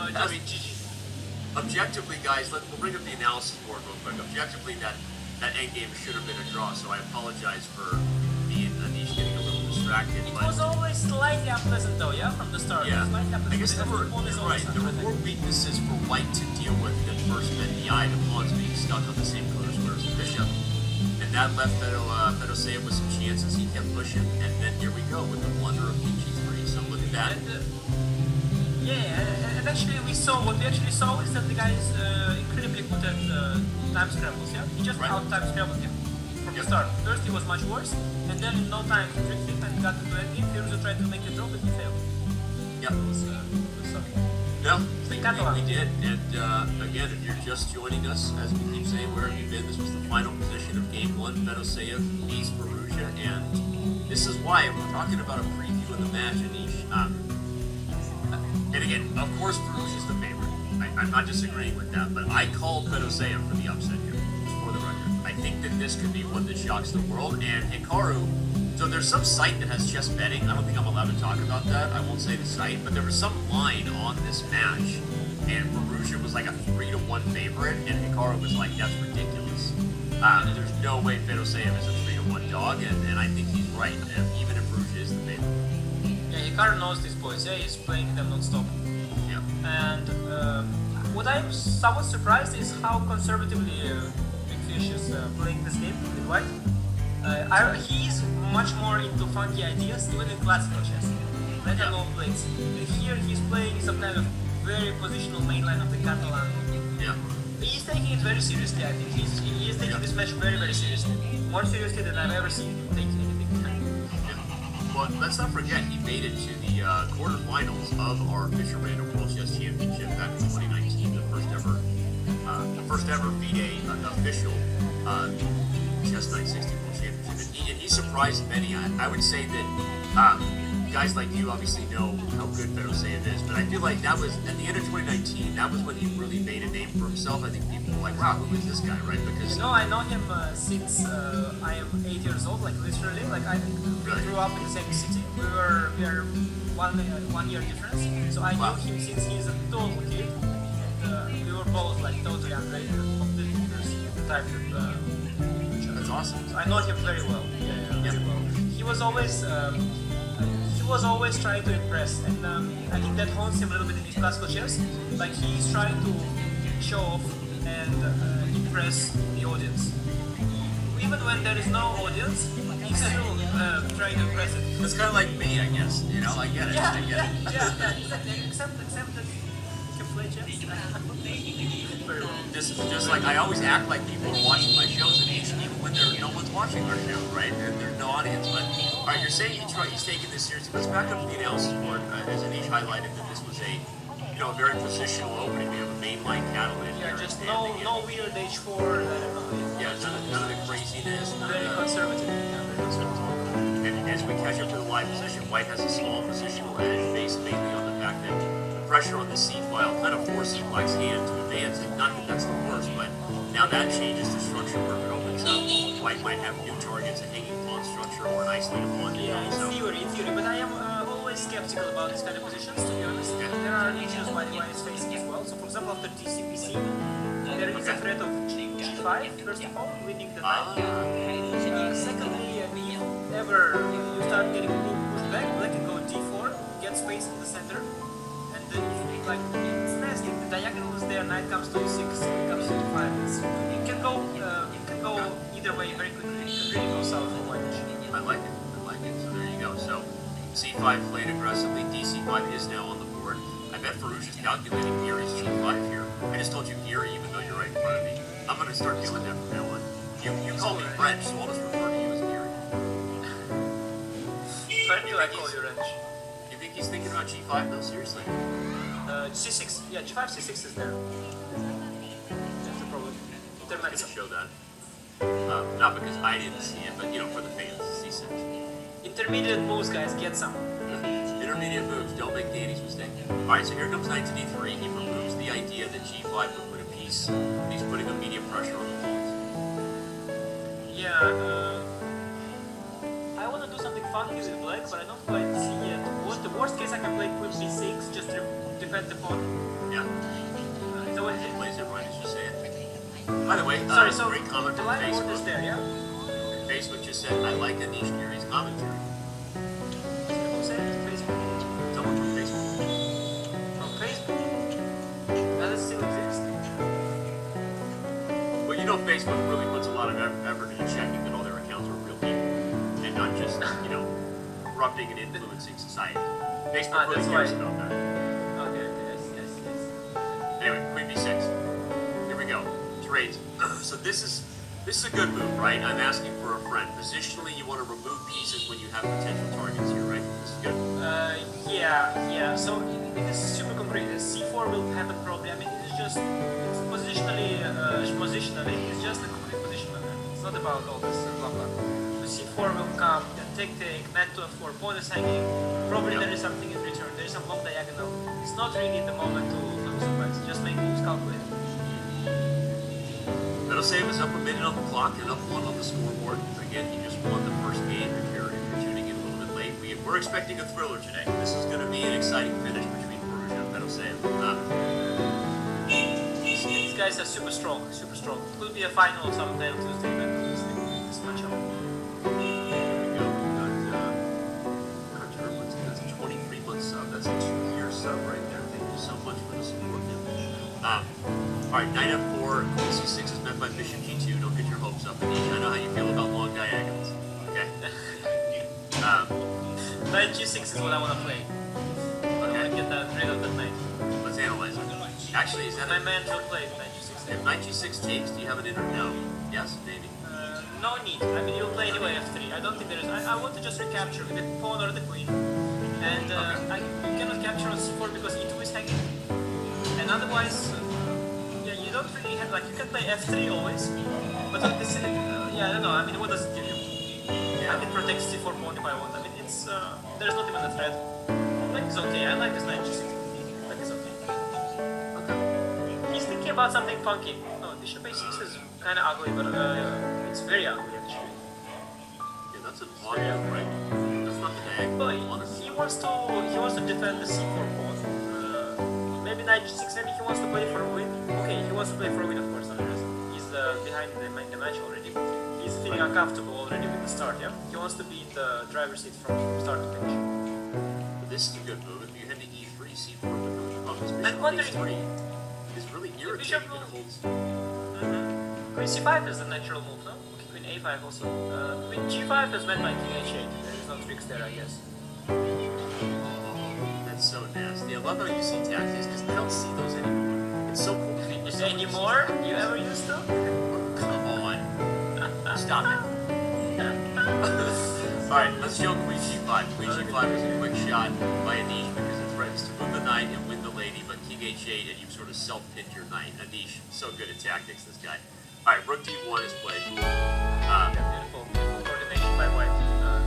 No, I just mean, GG. objectively, guys, we'll bring up the analysis board real quick. Objectively, that endgame should have been a draw, so I apologize for me and Anish getting a little distracted. It but was always slightly unpleasant though, yeah, from the start. yeah, Slightly unpleasant. I guess there were, you're right, there were more weaknesses for white to deal with than first met the eye. The pawns being stuck on the same color square as the bishop. And that left Fedoseev with some chances. He kept pushing, and then here we go with the blunder of king g3. So look at that. And actually what we actually saw is that the guy is incredibly good at time scrambles, yeah? He just out time scrambled him from the start. First he was much worse, and then in no time he tricked him and got into endgame. Firouzja tried to make the draw, but he failed. Yeah. It was sorry. No, we did. And again, if you're just joining us, as we keep saying, where have you been? This was the final position of game one. Fedoseev beats Firouzja, and this is why we're talking about a preview of the match, Anish. And again, of course, Firouzja's the favorite. I'm not disagreeing with that, but I called Fedoseev for the upset here, for the record. I think that this could be one that shocks the world, and Hikaru. So there's some site that has chess betting. I don't think I'm allowed to talk about that. I won't say the site, but there was some line on this match, and Firouzja was like a 3-1 favorite, and Hikaru was like, that's ridiculous. There's no way Fedoseev is a 3-1 dog, and I think he's right, even if Firouzja is the favorite. Yeah, Hikaru knows these boys. Yeah, he's playing them non-stop. Yeah. And what I'm somewhat surprised is how conservatively Big Fish is playing this game with white. He's much more into funky ideas, even in classical chess, let alone Blitz. And here he's playing some kind of very positional mainline of the Catalan. Yeah. He's taking it very seriously, I think. He is taking this match very, very seriously. More seriously than I've ever seen him take anything. Yeah. Well, let's not forget, he made it to the quarterfinals of our Fisher Random World Chess Championship back in 2019, the first ever FIDE official Chess 960 World Championship. And he surprised many. I would say that guys like you obviously know how good Fedoseev is, but I feel like that was, at the end of 2019, that was when he really made a name for himself. I think people were like, wow, who is this guy, right? Because I know him since I am 8 years old, like literally. Like we grew up in the same city. We are 1 year difference. So I knew him since he's a total kid. And we were both like totally unrelated, completely different type of that's awesome. So I know him very well. Very well. He was always trying to impress, and I think that haunts him a little bit in his classical chess. Like he's trying to show off and impress the audience. Even when there is no audience, he's still trying to impress it. It's kind of like me, I guess. You know, I get it. I get it. Yeah, exactly. Except that he can play chess. Very well. Just like I always act like people are watching my shows, and even when no one's watching our show, right? There's no audience. But all right, you're saying he's taking this seriously. Let's back up to the analysis board, as Anish highlighted that this was a very positional opening. We have a mainline Catalan here. Just no weird H4. I don't know. Yeah, none of the craziness. Very conservative. Yeah, very conservative. And as we catch up to the live position, White has a small positional edge based mainly on the fact that the pressure on the C file kind of forces Black's hand to advance. And not that that's the worst, but now that changes the structure where it opens up. White might have new targets, a hanging pawn structure, or an isolated pawn. Yeah, in theory, but I am always skeptical about these kind of positions, to be honest. Yeah. There are issues why it's facing as well. So, for example, after DCPC, there is a threat of G5, first of all, winning the knight. Secondly, if ever you start getting blue pushed back, black can go D4, get space in the center, and then it's nasty. The diagonal is there, knight comes to E6, comes to E5. It can go either way very quickly. It can really go south for white. I like it. So there you go. So C5 played aggressively. DC5 is now on the board. I bet Firouzja's calculating Geary's G5 here. I just told you Geary, even though you're right in front of me. I'm going to start doing that from now on. You call me French, so I'll just refer to you as Geary. I call you Wrench. You think he's thinking about G5 though? Seriously? C6. Yeah, G5, C6 is there. That's the problem. I'm going to show that. Not because I didn't see it, but for the fans, C6. Intermediate moves, guys, get some. Intermediate moves, don't make the 80s mistake. Alright, so here comes knight to D3. He removes the idea that G5 would put a piece, and he's putting immediate pressure on the pawns. Yeah, I want to do something funky with black, but I don't quite see yet what to worst case I can play queen b6, just to defend the pawn. Yeah. So it Plays it right as you say it. By the way, sorry, so great comment the from line board is Facebook. there, yeah? Facebook just said, I like Anish Giri's commentary. Who said it? Facebook? Someone from Facebook. From Facebook? Does it still exist? Well, you know, Facebook really puts a lot of effort into checking that all their accounts are real people and not just, you know, corrupting and influencing society. Facebook really cares about that. Okay, yes. Anyway, queen b6. Here we go. Trades. So this is a good move, right? I'm asking for a friend. Positionally, you want to remove pieces when you have potential targets here, right? This is good. Yeah. So it is super concrete. C4 will have a problem. I mean, it's positionally, it's just a complete position. It's not about all this blah blah. The C4 will come, then take, knight to f4, pawn is hanging. Probably there is something in return. There is some long diagonal. It's not really the moment to philosophize. Just make moves calculated. Fedoseev is up a minute on the clock and up one on the scoreboard. Again, he just won the first game. If you're tuning in a little bit late, we're expecting a thriller today. This is going to be an exciting finish between Firouzja and Fedoseev. These guys are super strong. Could be a final sometime Tuesday, but this matchup. Here we go. We've got Carter, that's a 23-month sub. That's a 2-year sub right there. Thank you so much for the support. Alright, knight f4, queen c6 is met by bishop g2. Don't get your hopes up, Anish. I know how you feel about long diagonals. Okay? Knight g6 is what I want to play. I want to get rid of that knight. Let's analyze it. Actually, is that My man will play knight g6. if knight g6 takes, do you have an inner no? Yes, maybe. No need. I mean, you'll play anyway f3. I don't think there is. I want to just recapture with the pawn or the queen. And you cannot capture on c4 because e2 is hanging. And otherwise, you don't really have, like, you can play f3 always. But on this, I don't know. I mean, what does it give you? I can protect c4 pawn if I want. I mean, it's, there's not even a threat. Like, it's okay. I like this knight g6. Like, it's okay. He's thinking about something funky. No, bishop a6 is kind of ugly, but it's very ugly actually. Yeah, that's an odd move, right? That's not the diagonal. But he wants to defend the c4 pawn. Maybe knight g6. Maybe he wants to play for a win. Okay, he wants to play for a win, of course. He's behind the match already. He's feeling uncomfortable already with the start. Yeah, he wants to be in the driver's seat from start to finish. But this is a good move. If you head to e3, c4 with the bishop I'm wondering. e3 is really irritating. It holds. Queen c5 is the natural move, no? Okay, queen a5 also. Queen g5 is met by king h8. There is no tricks there, I guess. That's so nasty. I love how you see tactics because I don't see those anymore. It's so cool. Anymore? You ever used to? Come on. Stop it. Alright, let's show Queen g5. Queen g5 is a quick shot by Anish because it threatens to move the knight and win the lady, but king h8 and you've sort of self-pinned your knight. Anish, so good at tactics, this guy. Alright, rook d1 is played. Beautiful coordination by white.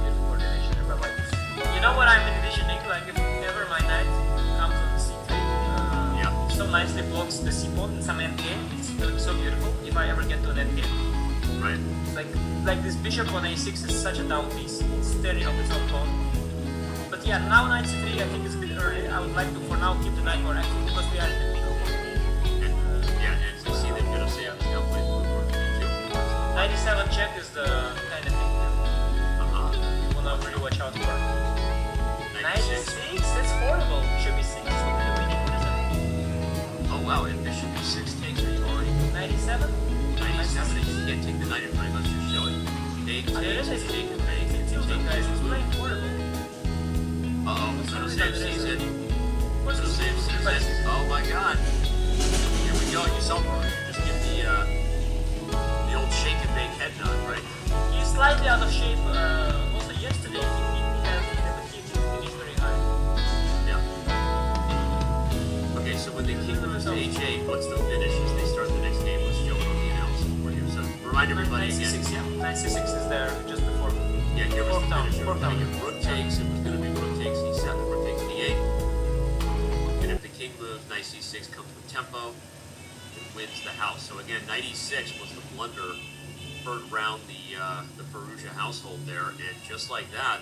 Beautiful coordination by white. You know what I'm envisioning? Like, if ever my knight comes on c3, so nicely blocks the c-pawn in some endgame. It's going to be so beautiful if I ever get to an endgame. Right. Like this bishop on a6 is such a down piece. It's staring up its own pawn. But yeah, now knight c3 I think is a bit early. I would like to, for now, keep the knight more active because we are in the middle. And you see that Fedoseev is now playing for d2. 97 check is the kind of thing you want to really watch out for. 96? That's horrible. Bishop e6 is only winning. What is that? Oh wow, and bishop e6 takes, are you already? 97? 97, and you can't take the knight in front. Let's just show it. Take, guys, it's playing horrible. Fedoseev sees it. Fedoseev sees it. Oh my god. Here we go, you saw just give the old shake and bake head nod, right? He's slightly out of shape. Also yesterday, he finished very high. Yeah. Okay, so when the king moves to h8, what's the finish as they start the next game? Let's show it on the analysis for you. So remind everybody again. Knight c6 is there just before. Yeah, here was the finisher. Fourth down. If rook takes, it was going to be rook takes e7, rook takes d8. And if the king moves, knight c6 comes with tempo and wins the house. So again, knight e6 was the blunder heard around the Firouzja household there, and just like that,